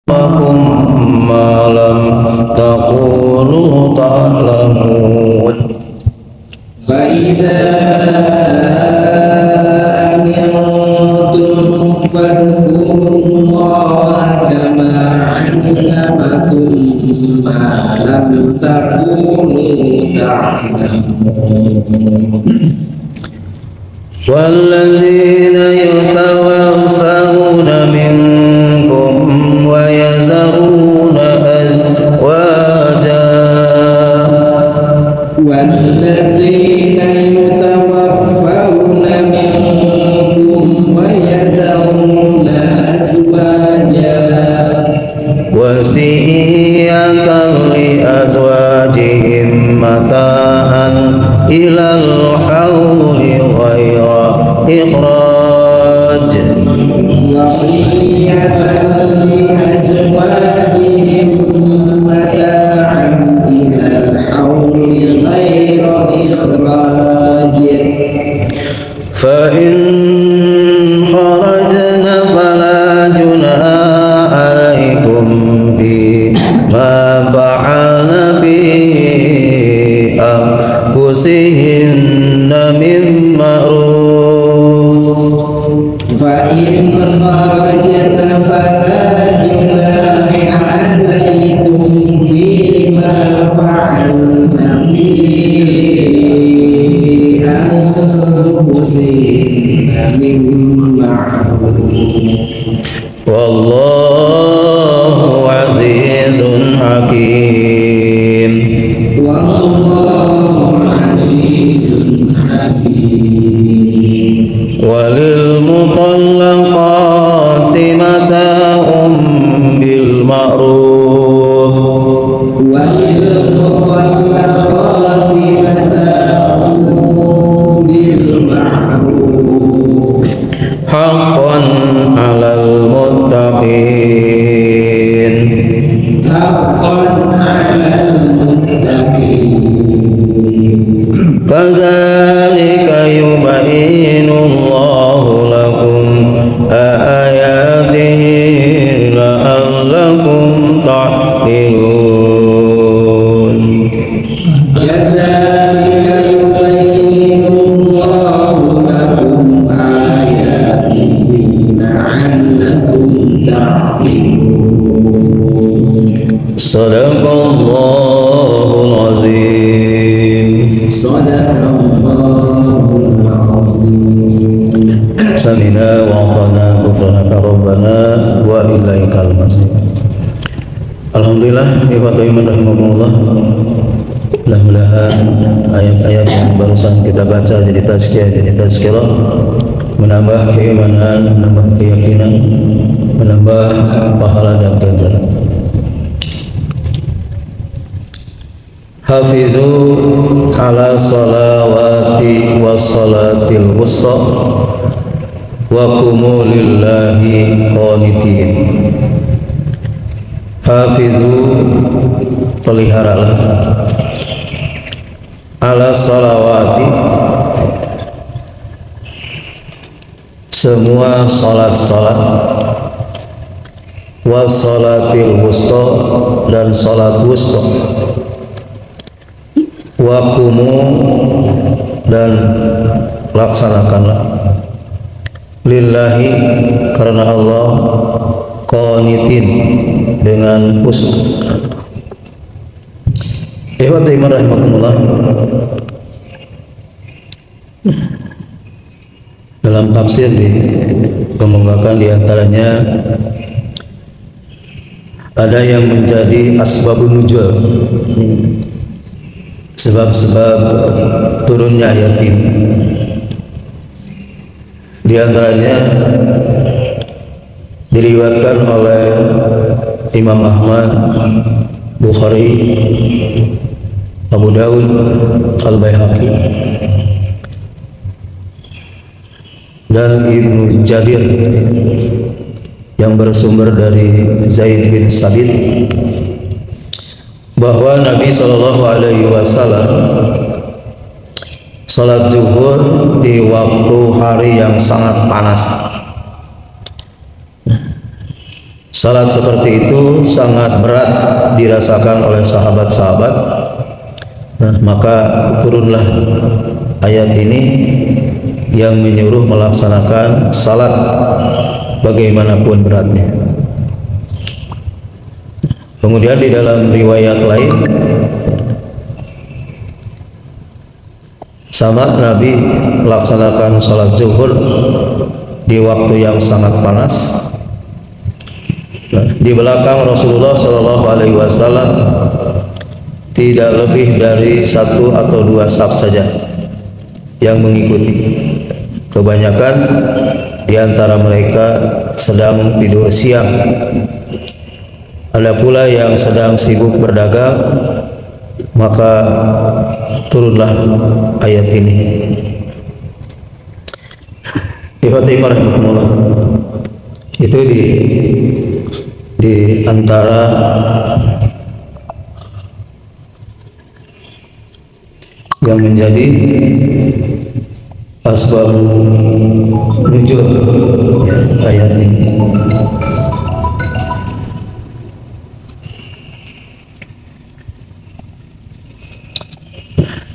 لكم ما لم تكونوا تعلمون فإذا أمنتم فاذكروا الله كما علمكم ما لم تكونوا تعلمون والذين يتوفون منكم ويذرون أزواجا والذين يتوفون منكم ويذرون أزواجا وصية لأزواجهم متاعا إلى الحول غير إخراج وصية لأزواجهم متاعا إلى الحول غير إخراج فإن خرجن فلا جناح عليكم بما فعلن في أنفسهن من معروف فإن خرجن فلا جناح عليكم فيما فعلن في أنفسهن من معروف والله عزيز حكيم والله عزيز حكيم وللمطلقات متاع بالمعروف وللمطلقات متاع بالمعروف حقا على المتقين حقا على المتقين كذلك يبين الله لكم آياته لعلكم تعقلون كذلك يبين الله لكم آياته لعلكم تعقلون صدق الله العظيم صدق الله العظيم سمعنا وأطعنا غفرانك ربنا وإليك المصير. Alhamdulillah, ibadah iman rahimakumullah. Mudah-mudahan ayat-ayat yang barusan kita baca jadi tazkirah, menambah keimanan, menambah keyakinan, menambah pahala dan ganjaran. Hafizu ala salawati wa salatil wusta wa qumu lillahi qanitin. Hafizu, peliharalah ala salawati, semua salat-salat, wa salatil wusta, dan salat wusta, wa qumu, dan laksanakanlah lillahi, karena Allah, qanitin, dengan khusyuk. Ikhwati iman rahimakumullah, dalam tafsir dikemukakan diantaranya ada yang menjadi asbabun nuzul, sebab-sebab turunnya ayat ini. Di antaranya diriwayatkan oleh Imam Ahmad, Bukhari, Abu Dawud, Al-Baihaqi, dan Ibnu Jabir yang bersumber dari Zaid bin Sabit bahwa Nabi SAW salat zuhur di waktu hari yang sangat panas, Salat seperti itu sangat berat dirasakan oleh sahabat-sahabat. Nah, maka turunlah ayat ini yang menyuruh melaksanakan salat bagaimanapun beratnya. Kemudian di dalam riwayat lain sama Nabi melaksanakan salat zuhur di waktu yang sangat panas. Nah, di belakang Rasulullah Shallallahu Alaihi Wasallam tidak lebih dari 1 atau 2 saf saja yang mengikuti. Kebanyakan di antara mereka sedang tidur siang. Ada pula yang sedang sibuk berdagang, maka turunlah ayat ini. Itu di antara yang menjadi asbab nuzul ayat ini.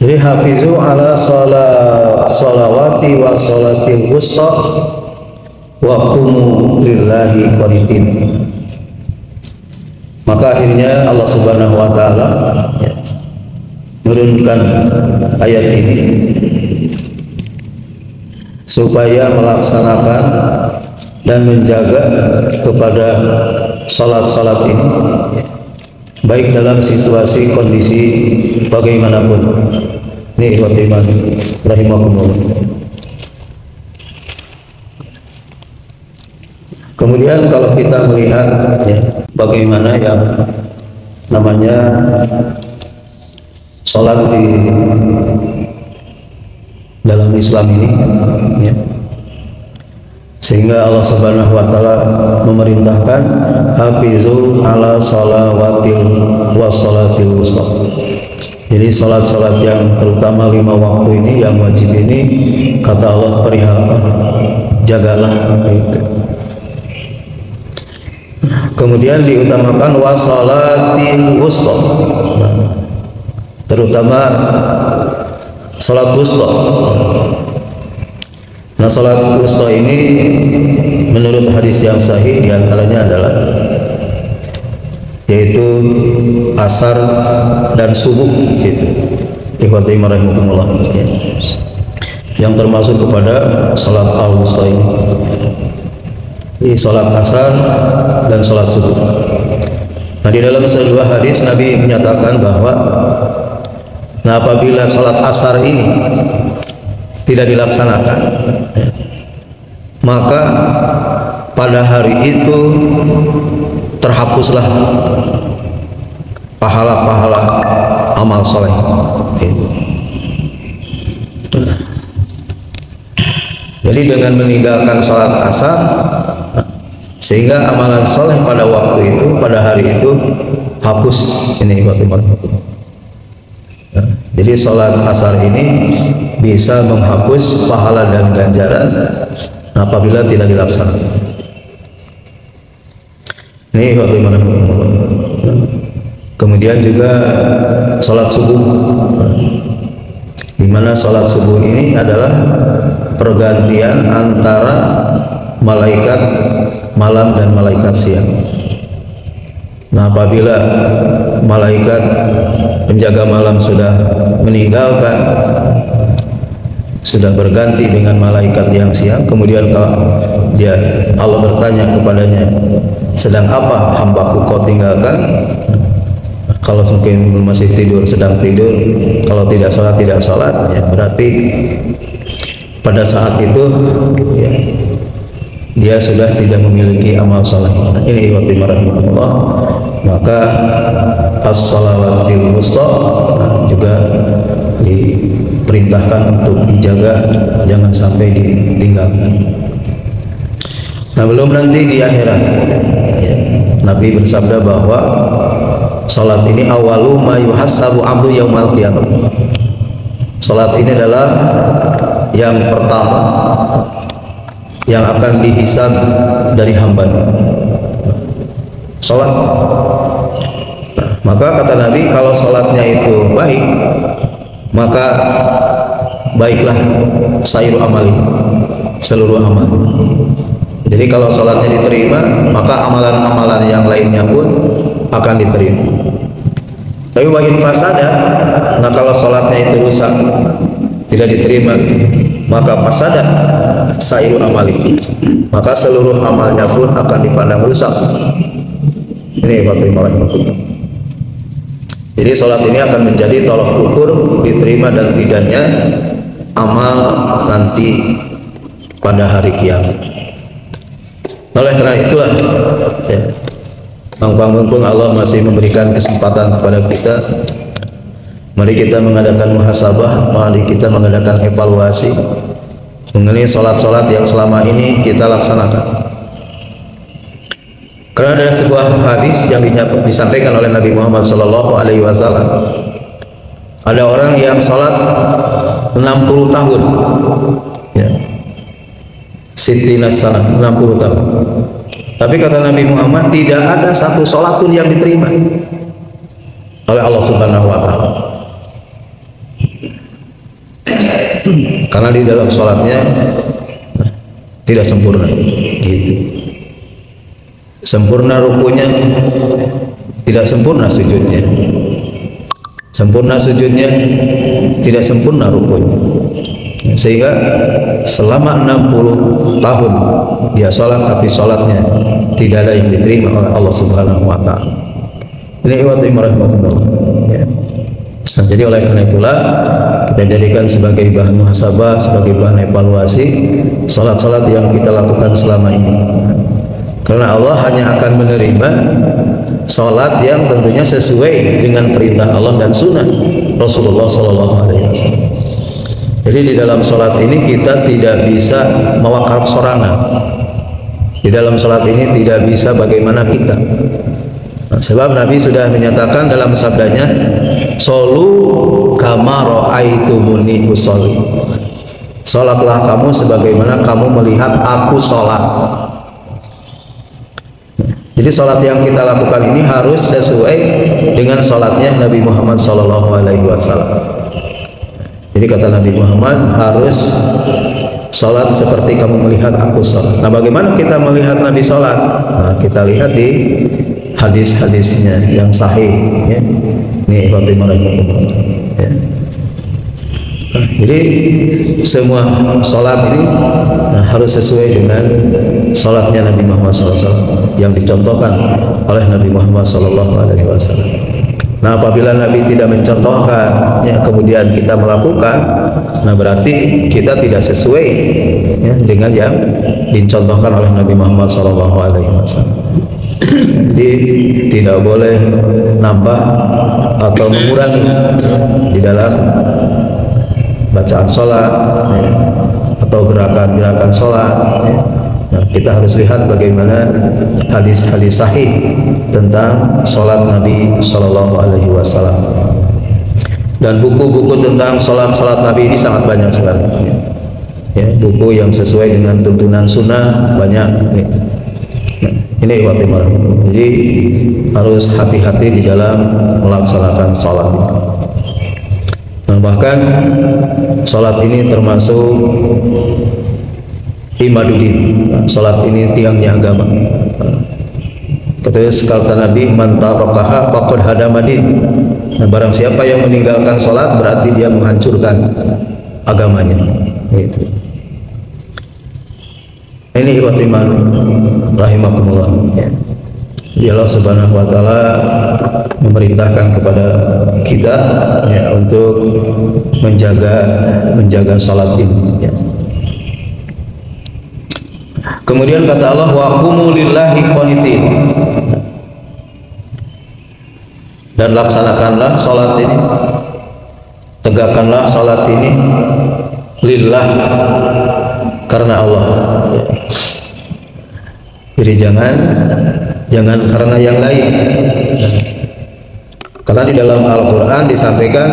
Jadi hafizu ala salawati wa salatil wusta wa qumu lillahi qanitin. Maka akhirnya Allah Subhanahu wa taala menurunkan ayat ini supaya melaksanakan dan menjaga kepada salat-salat ini, baik dalam situasi kondisi bagaimanapun. Ini ikhwan rahimakumullah. Kemudian kalau kita melihat bagaimana yang namanya salat di dalam Islam ini, sehingga Allah Subhanahu wa taala memerintahkan hafizu ala salawatil wassalatil wusta. Jadi salat-salat yang terutama 5 waktu ini yang wajib ini, kata Allah, perihal jagalah itu. Kemudian diutamakan wassalatil wusta, terutama salat wusta. Nah, salat wusta ini menurut hadis yang sahih diantaranya adalah yaitu asar dan subuh, itu ikhwati rahimakumullah, yang termasuk kepada salat al-wusta ini. Ini salat asar dan salat subuh. Nah, di dalam sebuah hadis Nabi menyatakan bahwa apabila salat asar ini tidak dilaksanakan, maka pada hari itu terhapuslah pahala-pahala amal soleh. Jadi dengan meninggalkan salat asar, sehingga amalan soleh pada waktu itu, pada hari itu hapus. Ini jadi salat asar ini bisa menghapus pahala dan ganjaran apabila tidak dilaksanakan. Ini bagaimana? Kemudian juga salat subuh, di mana salat subuh ini adalah pergantian antara malaikat malam dan malaikat siang. Nah, apabila malaikat penjaga malam sudah meninggalkan, sudah berganti dengan malaikat yang siang, kemudian kalau Allah bertanya kepadanya, sedang apa hambaku kau tinggalkan? Kalau mungkin masih tidur, sedang tidur. Kalau tidak sholat, tidak sholat, ya berarti pada saat itu dia sudah tidak memiliki amal saleh. Nah, ini waktu marahmatullah. Maka as-salawatil wusta juga diperintahkan untuk dijaga, jangan sampai ditinggalkan. Nah, belum nanti di akhirat, Nabi bersabda bahwa salat ini awalu ma yuhassabu abdu yaumal qiyamah. Salat ini adalah yang pertama yang akan dihisab dari hamba. sholat. Maka kata Nabi, kalau sholatnya itu baik, maka baiklah sairu amali, seluruh amal. Jadi kalau sholatnya diterima, maka amalan-amalan yang lainnya pun akan diterima. Tapi wa in fasada, nah kalau sholatnya itu rusak, tidak diterima, maka fasada sairu amali, maka seluruh amalnya pun akan dipandang rusak. Ini Bapak-Ibu. Jadi sholat ini akan menjadi tolak ukur diterima dan tidaknya amal nanti pada hari kiamat. Oleh karena itulah, ya, mumpung Allah masih memberikan kesempatan kepada kita, mari kita mengadakan muhasabah, mari kita mengadakan evaluasi mengenai sholat-sholat yang selama ini kita laksanakan. Karena ada sebuah hadis yang disampaikan oleh Nabi Muhammad SAW. Ada orang yang sholat 60 tahun, ya, Sitina sana 60 tahun. Tapi kata Nabi Muhammad, tidak ada satu sholat pun yang diterima oleh Allah Subhanahu Wa Taala. Karena di dalam sholatnya tidak sempurna, gitu. Sempurna rukunya, tidak sempurna sujudnya. Sempurna sujudnya, tidak sempurna rukunya. Sehingga selama 60 tahun dia sholat, tapi sholatnya tidak ada yang diterima oleh Allah Subhanahu Wa Taala. Ini rahimahumullah. Ya. Nah, jadi oleh karena itulah kita jadikan sebagai bahan muhasabah, sebagai bahan evaluasi sholat-sholat yang kita lakukan selama ini. Karena Allah hanya akan menerima sholat yang tentunya sesuai dengan perintah Allah dan sunnah Rasulullah SAW. Jadi di dalam sholat ini kita tidak bisa mewakaf sorangan. Di dalam sholat ini tidak bisa bagaimana kita. Nah, sebab Nabi sudah menyatakan dalam sabdanya, "Sholu kama ra'aitumuni usolli." Sholatlah kamu sebagaimana kamu melihat aku sholat. Jadi sholat yang kita lakukan ini harus sesuai dengan sholatnya Nabi Muhammad SAW. Jadi kata Nabi Muhammad, harus sholat seperti kamu melihat aku sholat. Nah, bagaimana kita melihat Nabi sholat? Nah, kita lihat di hadis-hadisnya yang sahih. Ya. Ini ya. Nah, jadi semua sholat ini harus sesuai dengan sholatnya Nabi Muhammad SAW yang dicontohkan oleh Nabi Muhammad SAW. Nah, apabila Nabi tidak mencontohkan, ya, kemudian kita melakukan, nah berarti kita tidak sesuai, ya, dengan yang dicontohkan oleh Nabi Muhammad SAW. Jadi tidak boleh nambah atau mengurangi di dalam bacaan sholat, ya, atau gerakan-gerakan sholat, ya. Nah, kita harus lihat bagaimana hadis-hadis sahih tentang sholat Nabi SAW. Dan buku-buku tentang sholat Nabi ini sangat banyak sekali. Ya, buku yang sesuai dengan tuntunan sunnah banyak. Ya. Nah, ini Fatimah. Jadi harus hati-hati di dalam melaksanakan sholat. Nah, bahkan sholat ini termasuk imaduddin. Sholat ini tiangnya agama. Kata Nabi, man tarakaha faqad hadamadin. Nah, barang siapa yang meninggalkan sholat berarti dia menghancurkan agamanya. Itu. Ini iman rahimakumullah. Ya. Allah Subhanahu Wa Taala memerintahkan kepada kita, ya, untuk menjaga sholat ini. Ya. Kemudian kata Allah, wa qumu lillahi qanitin. Dan laksanakanlah salat ini, tegakkanlah salat ini lillah, karena Allah. Jadi jangan karena yang lain. Karena di dalam Al-Quran disampaikan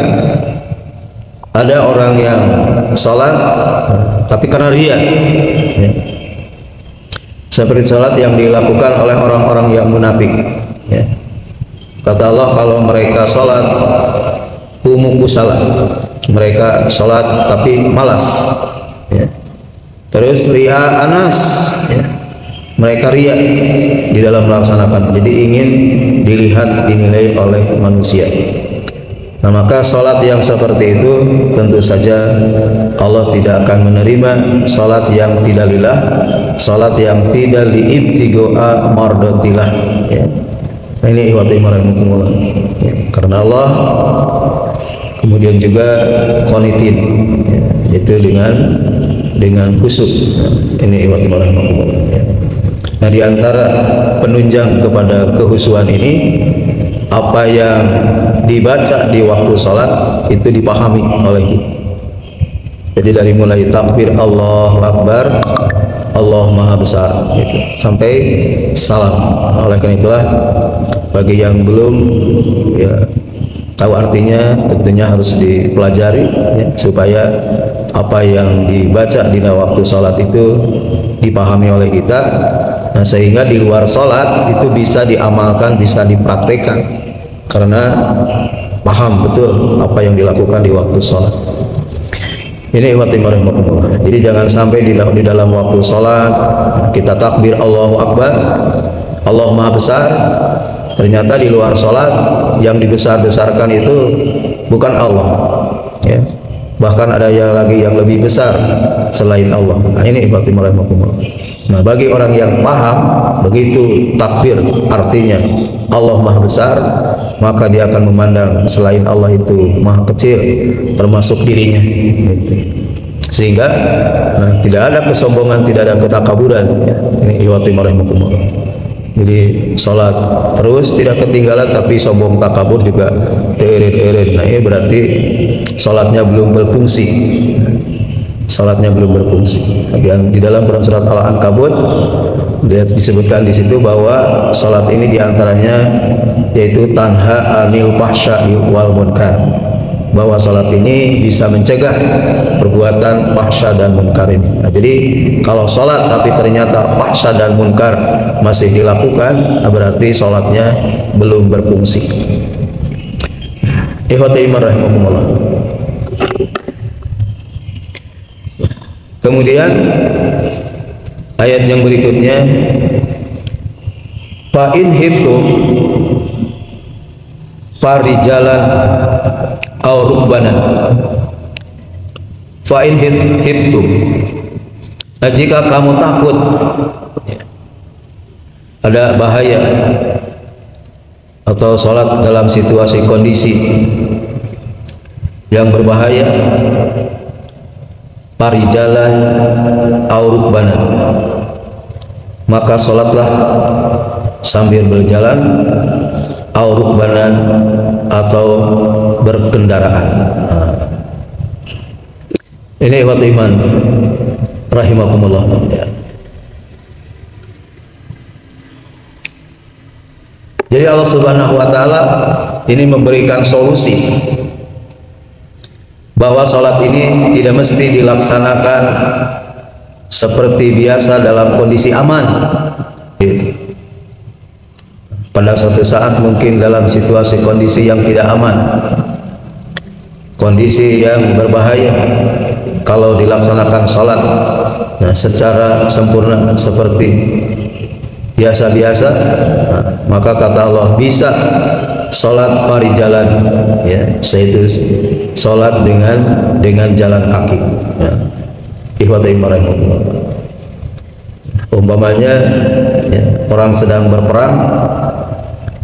ada orang yang salat tapi karena riya, ya. Seperti salat yang dilakukan oleh orang-orang yang munafik. Ya. Kata Allah, kalau mereka sholat humuku salat, mereka sholat tapi malas, ya. Terus ria anas, ya. Mereka ria di dalam melaksanakan, jadi ingin dilihat, dinilai oleh manusia. Nah, maka sholat yang seperti itu tentu saja Allah tidak akan menerima. Sholat yang tidak lillah, sholat yang tidak liibtigoa mardotillah, ya. Nah, ini rahimahumullah, ya. Karena Allah kemudian juga qanitin, ya, yaitu dengan khusyuk. Ini rahimahumullah, ya. Nah, di antara penunjang kepada kehusuan ini, apa yang dibaca di waktu sholat itu dipahami oleh kita. Jadi dari mulai takbir Allahu Akbar, Allah Maha Besar, gitu, sampai salam. Oleh karena itulah bagi yang belum, ya, tahu artinya, tentunya harus dipelajari, ya, supaya apa yang dibaca di waktu sholat itu dipahami oleh kita. Nah, sehingga di luar sholat itu bisa diamalkan, bisa dipraktekkan, karena paham betul apa yang dilakukan di waktu sholat. Ini rahimahumullah. Jadi jangan sampai di dalam waktu sholat kita takbir Allahu Akbar, Allah Maha Besar, ternyata di luar sholat yang dibesar-besarkan itu bukan Allah, ya. Bahkan ada yang lagi yang lebih besar selain Allah. Nah, ini rahimahumullah. Nah, bagi orang yang paham begitu takbir artinya Allah Maha Besar, maka dia akan memandang selain Allah itu Maha kecil, termasuk dirinya, gitu. Sehingga tidak ada kesombongan, tidak ada ketakaburan, ya. Ini rahimahumullah. Jadi sholat terus tidak ketinggalan, tapi sombong takabur juga terir-erir. Nah, ini berarti sholatnya belum berfungsi. Salatnya belum berfungsi. Yang di dalam surat Al-Ankabut dia disebutkan di situ bahwa salat ini diantaranya yaitu tanha anil fahsya'i wal munkar, bahwa salat ini bisa mencegah perbuatan fahsya dan munkar ini. Nah, jadi kalau salat tapi ternyata fahsya dan munkar masih dilakukan, berarti salatnya belum berfungsi. Ikhwati iman rahimahumullah. Kemudian ayat yang berikutnya, fa in hibtum farijalan aw rukbanan. Fa in hibtum, nah, jika kamu takut ada bahaya atau sholat dalam situasi kondisi yang berbahaya, farijalan aw rukbanan, maka sholatlah sambil berjalan, aw rukbanan atau berkendaraan. Ini ikhwat iman rahimakumullah, ya. Jadi Allah Subhanahu wa taala ini memberikan solusi bahwa sholat ini tidak mesti dilaksanakan seperti biasa dalam kondisi aman, gitu. Pada suatu saat mungkin dalam situasi kondisi yang tidak aman, kondisi yang berbahaya, kalau dilaksanakan sholat secara sempurna seperti biasa-biasa, maka kata Allah bisa sholat parijalan, ya, yaitu sholat dengan jalan kaki, ya. Ikhwatai rahimahullah. Umpamanya, ya, orang sedang berperang,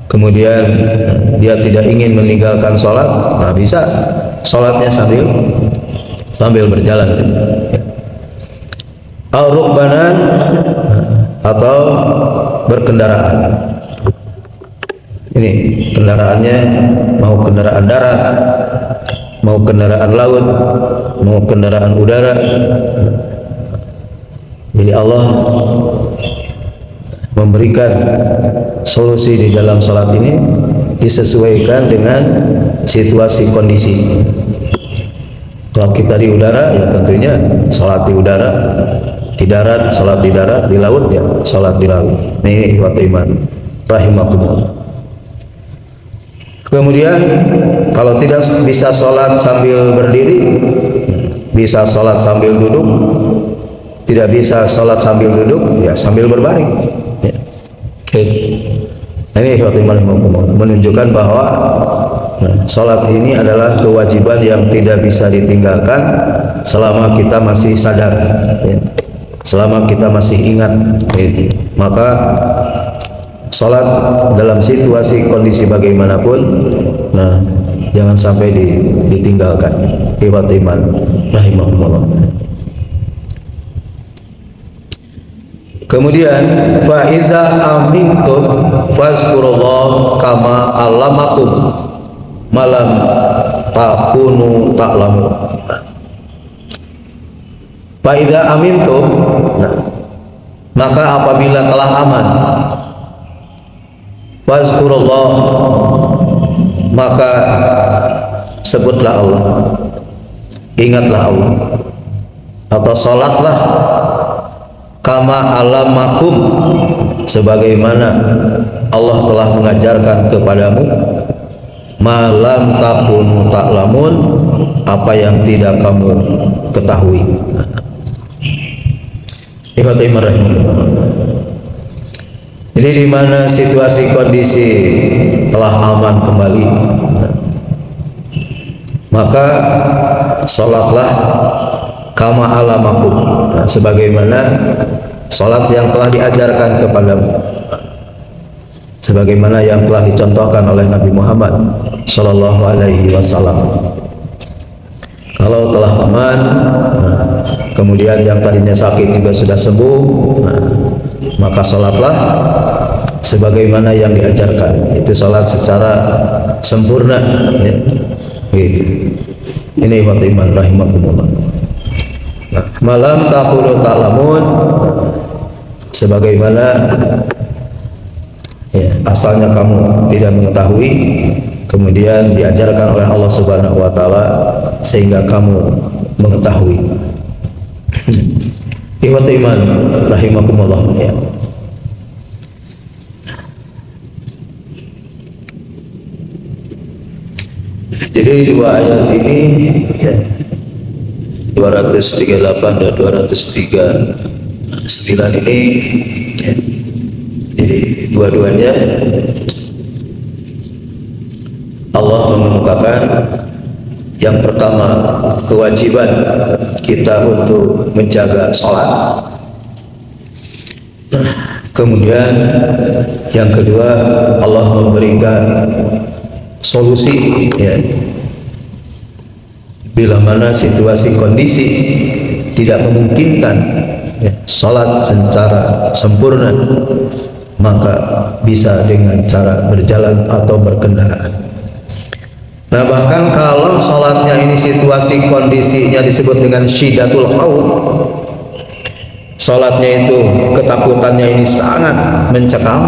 kemudian dia tidak ingin meninggalkan sholat, nah bisa sholatnya sambil berjalan, ya. Al-rukbanan atau berkendaraan. Ini kendaraannya mau kendaraan darat, mau kendaraan laut, mau kendaraan udara. Jadi Allah memberikan solusi di dalam salat ini disesuaikan dengan situasi kondisi. Kalau kita di udara, ya tentunya salat di udara, di darat salat di darat, di laut ya salat di laut. Ini ikhwat iman rahimakumullah. Kemudian kalau tidak bisa sholat sambil berdiri, bisa sholat sambil duduk. Tidak bisa sholat sambil duduk, ya sambil berbaring. Ya. Ini menunjukkan bahwa sholat ini adalah kewajiban yang tidak bisa ditinggalkan selama kita masih sadar, ya. Selama kita masih ingat, gitu. Maka sholat dalam situasi kondisi bagaimanapun, nah jangan sampai ditinggalkan. Ikhwat iman rahimahumullah. Kemudian fa iza amintum fazkurullah kama allamakum malam takunu ta'lamu. Fa iza amintum, nah, maka apabila telah aman, fazkurullah, maka sebutlah Allah, ingatlah Allah, atau salatlah kama alamakum, sebagaimana Allah telah mengajarkan kepadamu, malam takunu ta'lamun, apa yang tidak kamu ketahui. Jadi di mana situasi kondisi telah aman kembali, maka sholatlah kama alamakum, nah, sebagaimana sholat yang telah diajarkan kepadamu, sebagaimana yang telah dicontohkan oleh Nabi Muhammad Sallallahu Alaihi Wasallam. Kalau telah aman, nah, kemudian yang tadinya sakit juga sudah sembuh, nah, maka sholatlah sebagaimana yang diajarkan. Itu sholat secara sempurna, ya. Gitu. Ini ikhwat iman rahimahumullah. Nah, malam takunu ta'lamun, sebagaimana, ya, asalnya kamu tidak mengetahui, kemudian diajarkan oleh Allah Subhanahu wa taala sehingga kamu mengetahui. Ikhwat iman rahimakumullah, ya. Jadi dua ayat ini, ya, 238 dan 239 ini, ya, jadi dua-duanya Allah mengemukakan yang pertama kewajiban kita untuk menjaga sholat, kemudian yang kedua Allah memberikan solusi, ya, bila mana situasi kondisi tidak memungkinkan, ya, sholat secara sempurna, maka bisa dengan cara berjalan atau berkendaraan. Nah, bahkan kalau sholatnya ini situasi kondisinya disebut dengan syiddatul khauf, sholatnya itu ketakutannya ini sangat mencekam,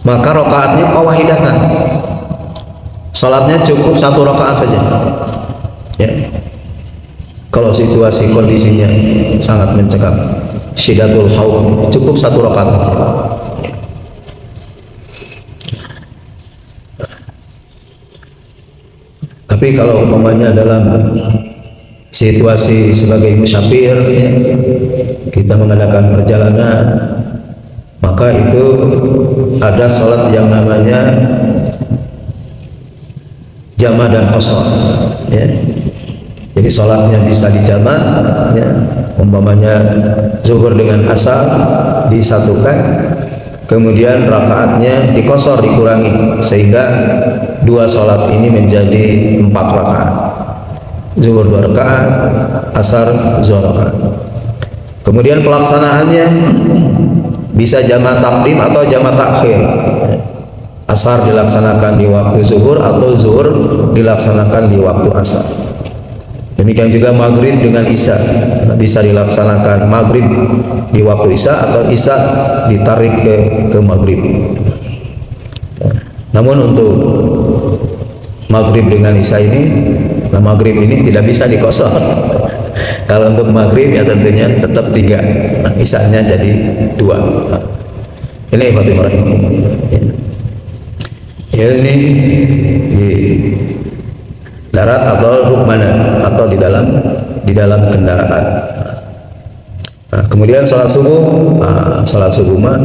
maka rakaatnya wahidatan, sholatnya cukup 1 rakaat saja, ya. Kalau situasi kondisinya sangat mencekam, syiddatul khauf, cukup 1 rakaat saja. Tapi kalau umpamanya dalam situasi sebagai musafir, ya, kita mengadakan perjalanan, maka itu ada sholat yang namanya jama' dan qasar, ya. Jadi sholatnya bisa dijama', ya, umpamanya zuhur dengan asar disatukan, kemudian rakaatnya dikosor, dikurangi, sehingga 2 sholat ini menjadi 4 rakaat. Zuhur 2 rakaat, asar 2 rakaat. Kemudian pelaksanaannya bisa jama' takdim atau jama' takhir. Asar dilaksanakan di waktu zuhur atau zuhur dilaksanakan di waktu asar. Demikian juga maghrib dengan isya, bisa dilaksanakan maghrib di waktu isya atau isya ditarik ke maghrib. Namun untuk maghrib dengan isya ini, nah maghrib ini tidak bisa dikosor. Kalau untuk maghrib ya tentunya tetap 3, nah, isyanya jadi 2. Ini Fatimah. Ya, ini di darat atau rukmanan atau di dalam kendaraan. Nah, kemudian salat subuh mah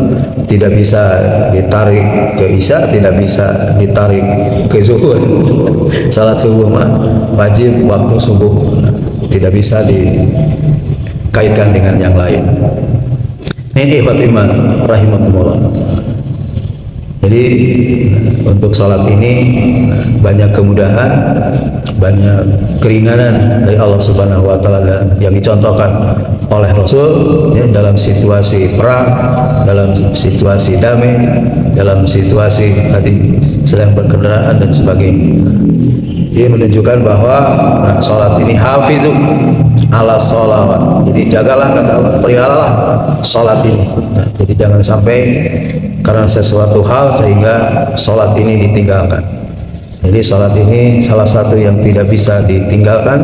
tidak bisa ditarik ke isya, tidak bisa ditarik ke zuhur. Salat subuh mah wajib waktu subuh, tidak bisa dikaitkan dengan yang lain. Ini ikhwat iman rahimakumullah. Jadi untuk salat ini banyak kemudahan, banyak keringanan dari Allah Subhanahu wa taala yang dicontohkan oleh Rasul ya, dalam situasi perang, dalam situasi damai, dalam situasi tadi sedang berkendaraan dan sebagainya. Ini menunjukkan bahwa salat ini hafizu ala sholawat. Jadi jagalah, kata Allah, peliharalah salat ini. Nah, jadi jangan sampai karena sesuatu hal sehingga salat ini ditinggalkan. Jadi salat ini salah satu yang tidak bisa ditinggalkan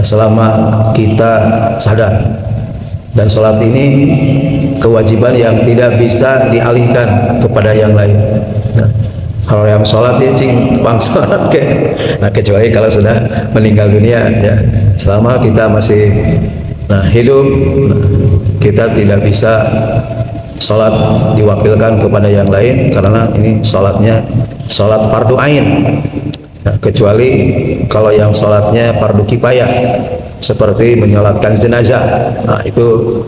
selama kita sadar. Dan salat ini kewajiban yang tidak bisa dialihkan kepada yang lain. Nah, kalau yang sholat ya cing bangsa, nah kecuali kalau sudah meninggal dunia ya. Selama kita masih hidup, kita tidak bisa sholat diwakilkan kepada yang lain karena ini sholatnya sholat fardu ain. Nah, kecuali kalau yang sholatnya fardu kifayah seperti menyolatkan jenazah, nah itu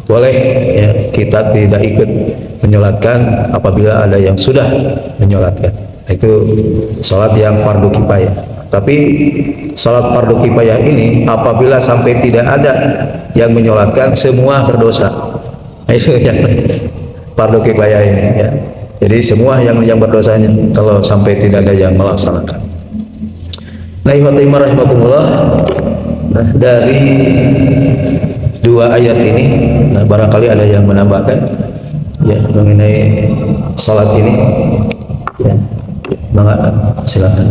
boleh ya, kita tidak ikut menyolatkan apabila ada yang sudah menyolatkan. Itu sholat yang fardu kifayah. Tapi sholat fardu kifayah ini apabila sampai tidak ada yang menyolatkan, semua berdosa. Itu yang fardu kifayah ini ya. Jadi semua yang berdosanya kalau sampai tidak ada yang melaksanakan. Nah, ikhwatimah rahimakumullah, dari dua ayat ini, barangkali ada yang menambahkan ya mengenai salat ini. Ya, maka silakan.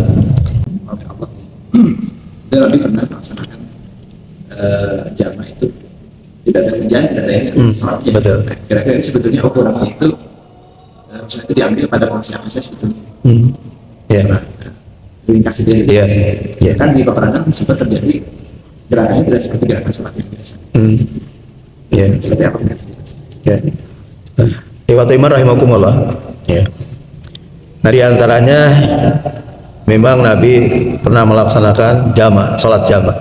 Nabi pernah melaksanakan jamaah itu tidak ada hujan, tidak ada yang sholatnya. Betul. Kira-kira sebetulnya ukurannya itu itu diambil pada konsep saya sebetulnya. Ringkas saja. Kan di peperangan sempat terjadi gerakannya tidak seperti gerakan sholat yang biasa. Seperti apa? Ikhwatimah rahimakumullah. Ya. Nah, di antaranya memang Nabi pernah melaksanakan sholat jama'.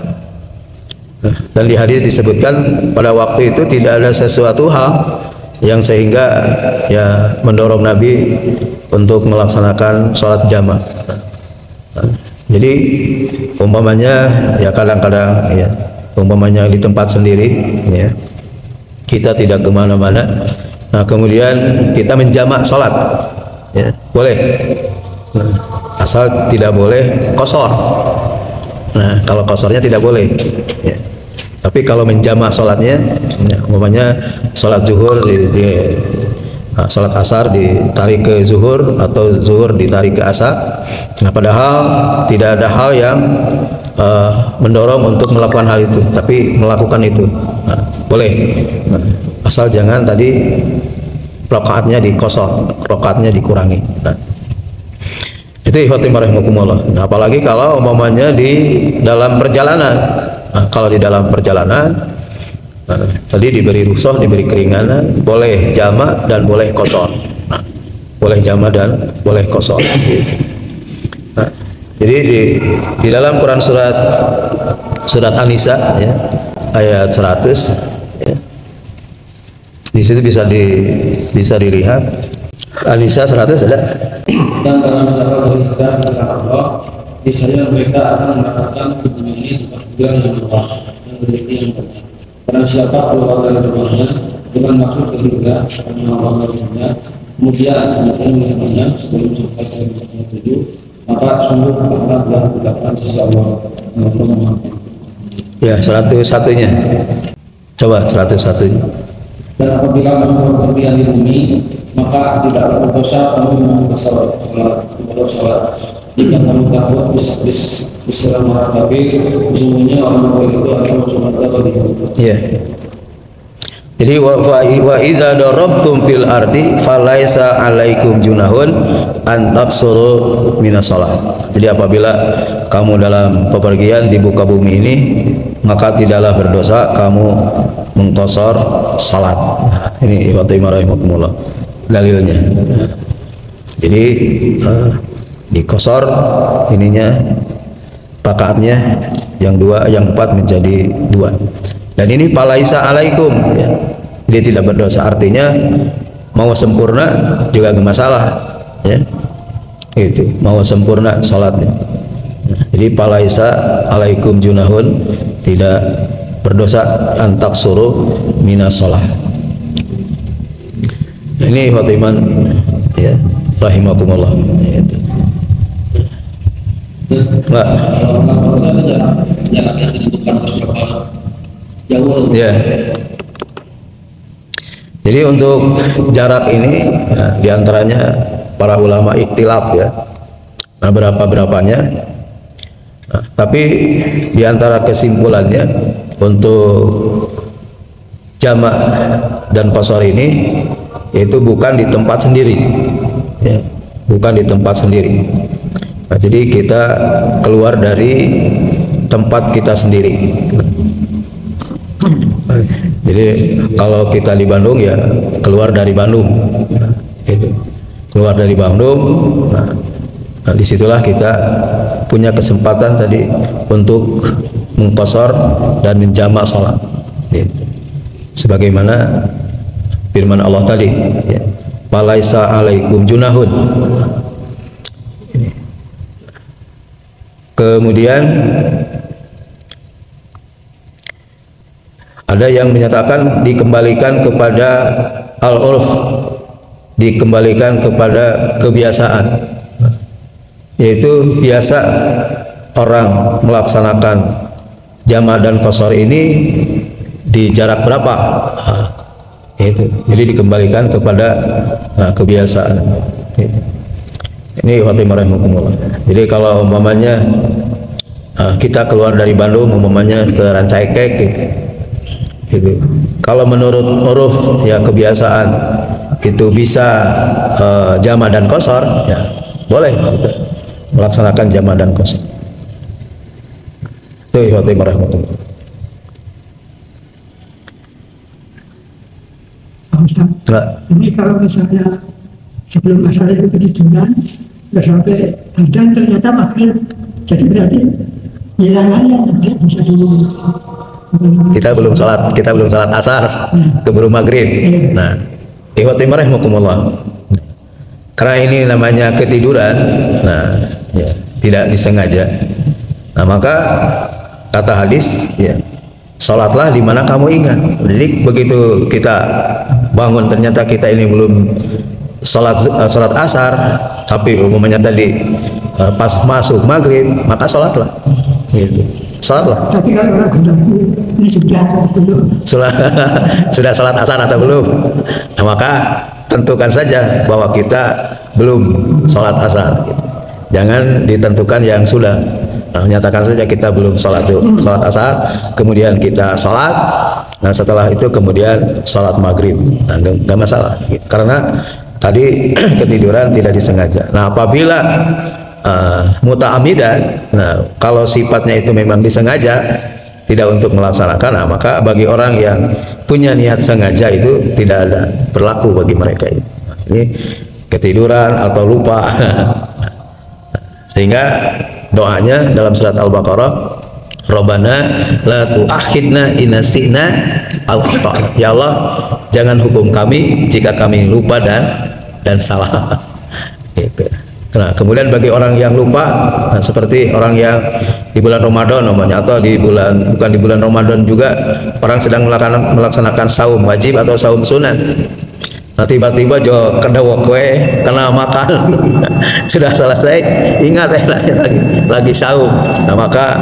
Dan di hadis disebutkan pada waktu itu tidak ada sesuatu hal yang sehingga ya mendorong Nabi untuk melaksanakan sholat jama'. Jadi umpamanya ya kadang-kadang ya umpamanya di tempat sendiri ya kita tidak kemana-mana, nah kemudian kita menjamak sholat ya boleh, asal tidak boleh qashar. Nah kalau qasharnya tidak boleh ya. Tapi kalau menjamak sholatnya ya, umpamanya sholat zuhur sholat asar ditarik ke zuhur atau zuhur ditarik ke asar. Nah, padahal tidak ada hal yang mendorong untuk melakukan hal itu, tapi melakukan itu boleh. Asal jangan tadi rakaatnya dikosor, rakaatnya dikurangi. Itu ikhwatimah rahimakumullah. Nah, apalagi kalau umpamanya di dalam perjalanan. Nah, kalau di dalam perjalanan tadi diberi rukhsah, diberi keringanan, boleh jama' dan boleh qashar. Nah, boleh jama' dan boleh qashar gitu. Nah, jadi di dalam Quran surat An-Nisa ya, ayat 100 ya. Di situ bisa dilihat An-Nisa 100 ada. Dan dalam surat Al-Hijr kata Allah, niscaya mereka akan mendapatkan dunia ini tempat tinggal yang luas dan rezeki yang banyak. Barang siapa keluar dari rumahnya dengan maksud ketiga karena Allah berjanji, kemudian menyebutnya sebelum sampai ke tempat tujuan, maka sungguh Allah telah mendapatkan sisi Allah. Ya, 101-nya. Coba 101-nya. Dan apabila kamu berpergian di bumi, maka tidak berdosa kamu membuka salat. Jika kamu takut bisa marah, tapi sesungguhnya orang-orang itu akan sunnah bagi. Iya. Jadi wa iza darabtum fil ardi falaisa alaikum junahun an taqsuru minas shalah. Jadi apabila kamu dalam bepergian di muka bumi ini, maka tidaklah berdosa kamu mengqasar salat. Ini Fatimah rahimakumullah dalilnya. Jadi dikosor ininya rakaatnya yang 2, yang 4 menjadi 2. Dan ini falaisa alaikum ya. Dia tidak berdosa, artinya mau sempurna juga nggak masalah ya. Itu mau sempurna salatnya. Jadi falaisa alaikum junahun, tidak berdosa antak suruh minas shalah. Ini Fatimah ya rahimakumullah ya. Enggak. Ya. Jadi untuk jarak ini ya, diantaranya para ulama ikhtilaf ya. Nah, berapanya. Nah, tapi diantara kesimpulannya untuk jamak dan qasar ini itu bukan di tempat sendiri ya, bukan di tempat sendiri. Nah, jadi kita keluar dari tempat kita sendiri. Jadi kalau kita di Bandung ya keluar dari Bandung, itu keluar dari Bandung. Nah, disitulah kita punya kesempatan tadi untuk mengqasar dan menjamak sholat. Gitu. Sebagaimana firman Allah tadi, ya, falaisa alaikum junahun. Kemudian ada yang menyatakan dikembalikan kepada al-urf, dikembalikan kepada kebiasaan, yaitu biasa orang melaksanakan jamak dan qasar ini di jarak berapa, itu jadi dikembalikan kepada kebiasaan. Ini Fatimah rahimakumullah. Jadi kalau umpamanya kita keluar dari Bandung umpamanya ke Rancaikek gitu. Kalau menurut uruf ya kebiasaan itu bisa jamak dan qasar ya boleh gitu, melaksanakan jamak dan qasar. Itu Fatimah rahimakumullah. Ini kalau misalnya sebelum asar itu ketiduran, sampai adzan ternyata maghrib, jadi berarti hilangannya tidak bisa dulu. Kita belum salat asar, keburu maghrib. Nah, Fatimah rahimakumullah. Karena ini namanya ketiduran, nah, ya, tidak disengaja. Nah, maka kata hadis, ya, sholatlah di mana kamu ingat. Jadi begitu kita bangun ternyata kita ini belum sholat asar, tapi umumnya tadi pas masuk maghrib, maka sholatlah. Gitu. Sholatlah. Tapi kalau orang ini sudah belum. Sudah sholat asar atau belum? Nah, maka tentukan saja bahwa kita belum sholat asar. Gitu. Jangan ditentukan yang sudah. Nah, nyatakan saja kita belum sholat asar, kemudian kita sholat. Nah, setelah itu kemudian sholat maghrib. Nah, nggak masalah. Gitu. Karena tadi ketiduran tidak disengaja. Nah, apabila muta'amidan, nah kalau sifatnya itu memang disengaja tidak untuk melaksanakan, nah, maka bagi orang yang punya niat sengaja itu tidak ada berlaku bagi mereka ini. Nah, ini ketiduran atau lupa. Sehingga doanya dalam surat Al-Baqarah, Rabbana la tu'akhidna in nasina aw akhtana. Ya Allah, jangan hukum kami jika kami lupa dan salah. Gitu. Nah, kemudian bagi orang yang lupa, nah, seperti orang yang di bulan Ramadan namanya, atau bukan di bulan Ramadan juga orang sedang melaksanakan saum wajib atau saum sunat. Nah, tiba-tiba jo kedawa kue kena makan sudah selesai, ingat lagi saum. Nah, maka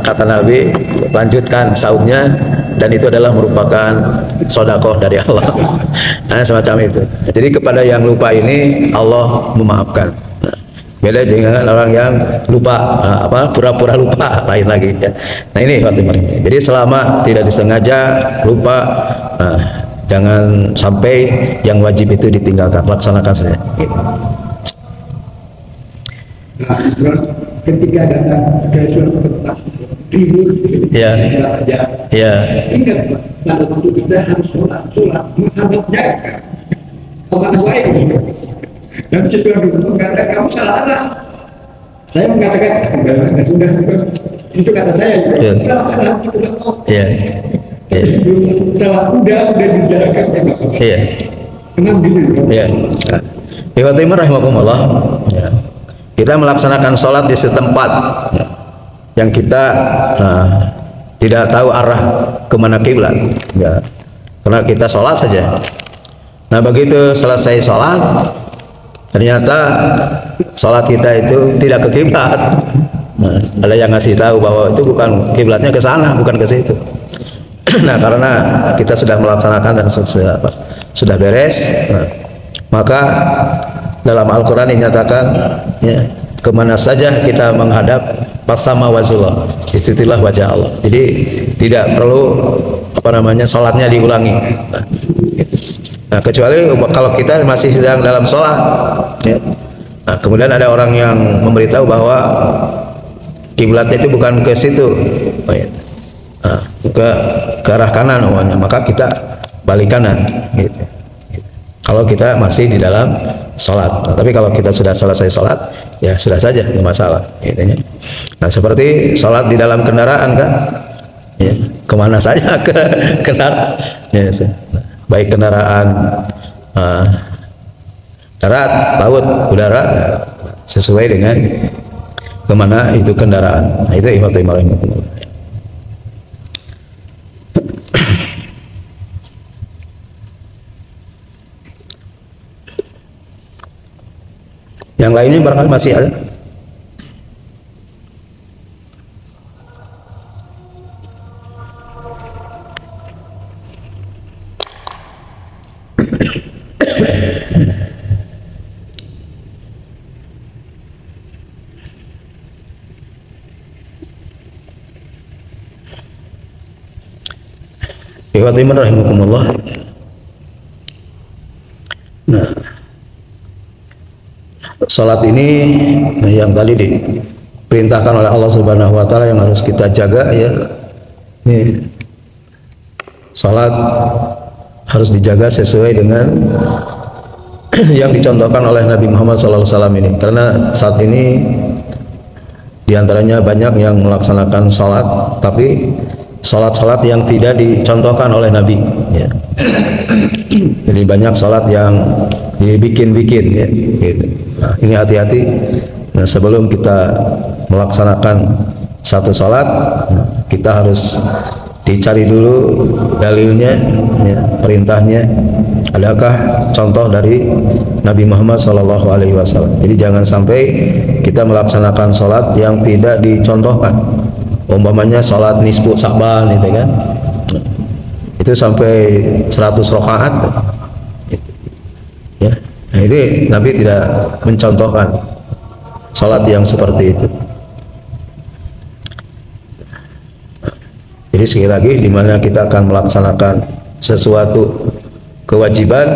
kata Nabi, lanjutkan saumnya, dan itu adalah merupakan sodakoh dari Allah. Nah, semacam itu. Jadi kepada yang lupa ini Allah memaafkan. Beda dengan orang yang lupa, pura-pura lupa, lain lagi ya. Nah, ini Fatimah. Jadi selama tidak disengaja lupa, Jangan sampai yang wajib itu ditinggalkan, laksanakan saja. Nah, ketika datang ke suatu tempat tidur, Ya. Ya. ingat pada waktu kita harus sholat menghadapnya kemana baik. Dan situ mengatakan kamu salah arah. Saya mengatakan sudah itu kata saya Ya. salah arah sudah mau. Ya. Ya. Salah udah dijalankan ya Bapak. Iya. Memang gitu. Ya. Ikhwatul rahimakumullah. Ya. Kita melaksanakan sholat di setempat ya, yang kita tidak tahu arah kemana kiblat, ya, karena kita sholat saja. Nah begitu selesai sholat, ternyata sholat kita itu tidak ke kiblat. Nah, ada yang ngasih tahu bahwa itu bukan kiblatnya ke sana, bukan ke situ. Nah karena kita sudah melaksanakan dan sudah beres, nah, maka dalam Al-Quran dinyatakan ya, kemana saja kita menghadap pasama wajhullah, disitulah wajah Allah. Jadi tidak perlu sholatnya diulangi. Nah, kecuali kalau kita masih sedang dalam sholat ya. Nah, kemudian ada orang yang memberitahu bahwa kiblatnya itu bukan ke situ, nah, ke arah kanan umumnya, maka kita balik kanan gitu. Kalau kita masih di dalam sholat. Nah, tapi kalau kita sudah selesai sholat, ya sudah saja, tidak masalah. Gitu. Nah seperti sholat di dalam kendaraan kan, ya, kemana saja ke kendaraan, ya, itu. Baik kendaraan darat, laut, udara, ya, sesuai dengan kemana itu kendaraan. Nah, itu ikhwatul. Yang lainnya barangkali masih ada. Ikhwatul rahimakumullah. Nah, salat ini yang tadi diperintahkan oleh Allah Subhanahu wa taala yang harus kita jaga ya. Ini salat harus dijaga sesuai dengan yang dicontohkan oleh Nabi Muhammad SAW ini. Karena saat ini diantaranya banyak yang melaksanakan salat tapi salat-salat yang tidak dicontohkan oleh Nabi ya. Jadi banyak salat yang dibikin-bikin ya gitu. Nah, ini hati-hati. Nah, sebelum kita melaksanakan satu salat, kita harus dicari dulu dalilnya ya, perintahnya adakah contoh dari Nabi Muhammad SAW. Jadi jangan sampai kita melaksanakan salat yang tidak dicontohkan. Umpamanya salat nisfu Sa'ban itu kan, itu sampai 100 rakaat ya. Nah, itu Nabi tidak mencontohkan salat yang seperti itu. Jadi sekali lagi di mana kita akan melaksanakan sesuatu kewajiban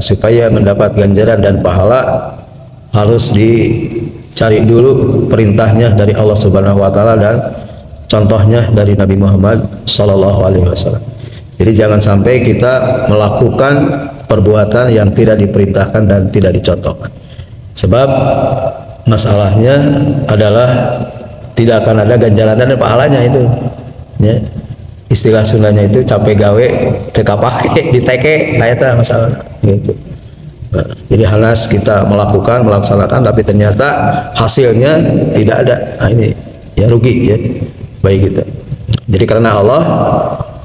supaya mendapat ganjaran dan pahala harus dicari dulu perintahnya dari Allah Subhanahu wa taala dan contohnya dari Nabi Muhammad SAW. Jadi jangan sampai kita melakukan perbuatan yang tidak diperintahkan dan tidak dicontohkan. Sebab masalahnya adalah tidak akan ada ganjaran dan pahalanya itu. Ya. Istilah Sundanya itu capek gawe teka pake diteke, nah itu masalah gitu. Nah, jadi halas kita melaksanakan tapi ternyata hasilnya tidak ada. Nah, ini ya rugi ya bagi kita. Jadi karena Allah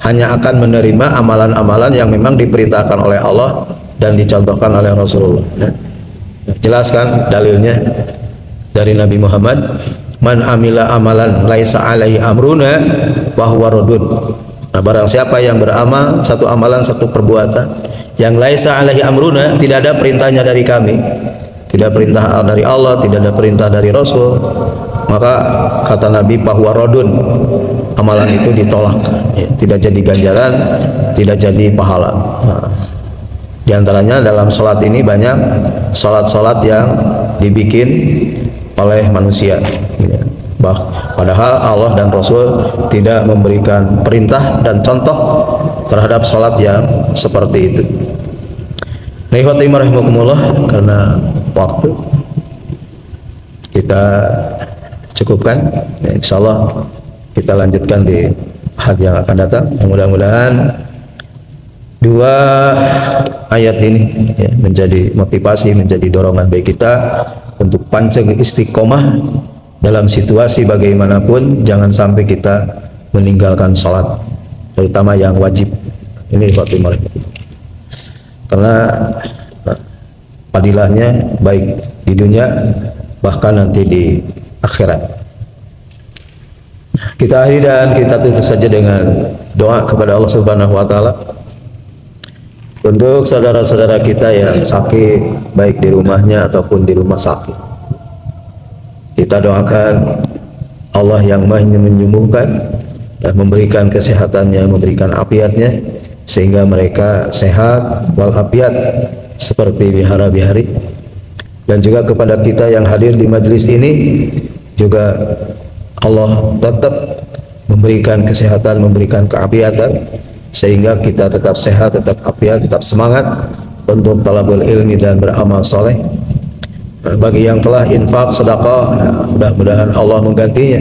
hanya akan menerima amalan-amalan yang memang diperintahkan oleh Allah dan dicontohkan oleh Rasulullah. Jelaskan dalilnya dari Nabi Muhammad, man amila amalan laisa alaihi amruna bahwa rodun. Nah, barang siapa yang beramal satu amalan, satu perbuatan yang laisa alaihi amruna, tidak ada perintahnya dari kami, tidak perintah dari Allah, tidak ada perintah dari Rasul, maka kata Nabi bahwa rodun, amalan itu ditolak, ya, tidak jadi ganjaran, tidak jadi pahala. Nah, di antaranya dalam sholat ini banyak sholat-sholat yang dibikin oleh manusia, ya. Padahal Allah dan Rasul tidak memberikan perintah dan contoh terhadap sholat yang seperti itu. Nah, ikhwati rahimakumullah, karena waktu kita cukupkan, ya, insyaallah kita lanjutkan di hari yang akan datang. Mudah-mudahan dua ayat ini, ya, menjadi motivasi, menjadi dorongan bagi kita untuk pancing istiqomah dalam situasi bagaimanapun. Jangan sampai kita meninggalkan sholat, terutama yang wajib. Ini ikhwati rahimakumullah, karena fadilahnya baik di dunia bahkan nanti di akhirat. Kita akhiri dan kita tutup saja dengan doa kepada Allah Subhanahu wa taala untuk saudara-saudara kita yang sakit, baik di rumahnya ataupun di rumah sakit. Kita doakan Allah yang Maha menyembuhkan dan memberikan kesehatannya, memberikan afiatnya, sehingga mereka sehat walafiat seperti bihara-bihari. Dan juga kepada kita yang hadir di majelis ini juga Allah tetap memberikan kesehatan, memberikan keafiatan, sehingga kita tetap sehat, tetap afiat, tetap semangat untuk talabul ilmi dan beramal soleh. Bagi yang telah infak, sedekah, mudah-mudahan Allah menggantinya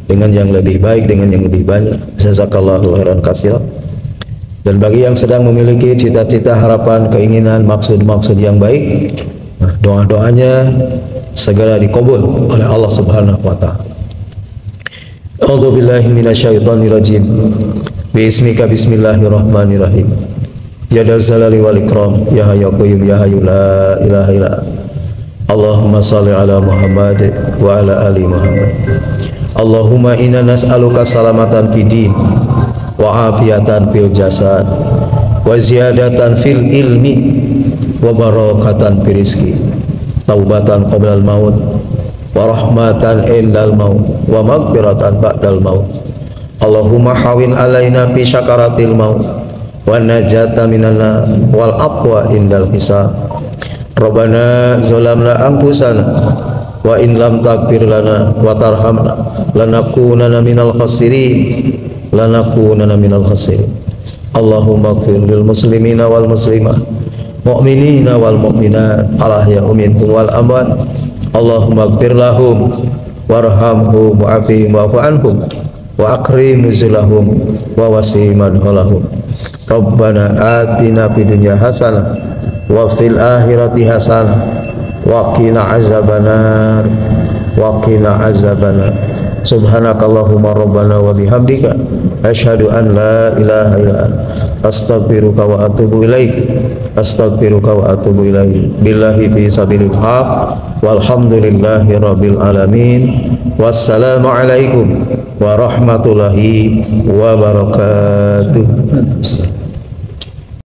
dengan yang lebih baik, dengan yang lebih banyak. Jazakallahu khairan katsira. Dan bagi yang sedang memiliki cita-cita, harapan, keinginan, maksud-maksud yang baik, doa-doanya segera dikabul oleh Allah Subhanahu wa taala. A'udzu billahi minasyaitonir rajim. Bismika bismillahirrahmanirrahim. Ya dzal jalali wal ikram, ya hayyu qayyum, ya hayyu la ilaha illa anta. Allahumma shalli ala Muhammad wa ala ali Muhammad. Allahumma inna nas'aluka salamatan fid din wa afiatan fil jasad wa ziyadatan fil ilmi wa barakatan fil rizqi, taubatan qabla al maut wa rahmatan indal maut wa maghfiratan ba'dal maut. Allahumma hawin alaina fi syakaratil maut wa najata minan nar wal afwa indal hisab. Rabbana zalamna anfusana wa in lam taghfir lana wa tarhamna lanakunanna minal khasirin, lanakunanna minal khasirin. Allahumma ighfir lil muslimina wal muslimat, mu'minina wal mu'minat, al-ahya'i minhum wal amwat. Allahumma ighfir lahum warhamhum wa'afihim wa'fu anhum wa akrim nuzulahum wa wasi' madkhalahum. Rabbana atina fid dunya hasanah wa fil akhirati hasanah wa qina azabannar wa qina azabannar. Subhanakallahumma rabbana wa bihamdika asyhadu an la ilaha illa anta astaghfiruka wa atubu ilaik, astaghfiruka wa atubu ilaik. Billahi fi sabilil haq walhamdulillahi rabbil alamin. Wassalamu alaikum warahmatullahi wabarakatuh.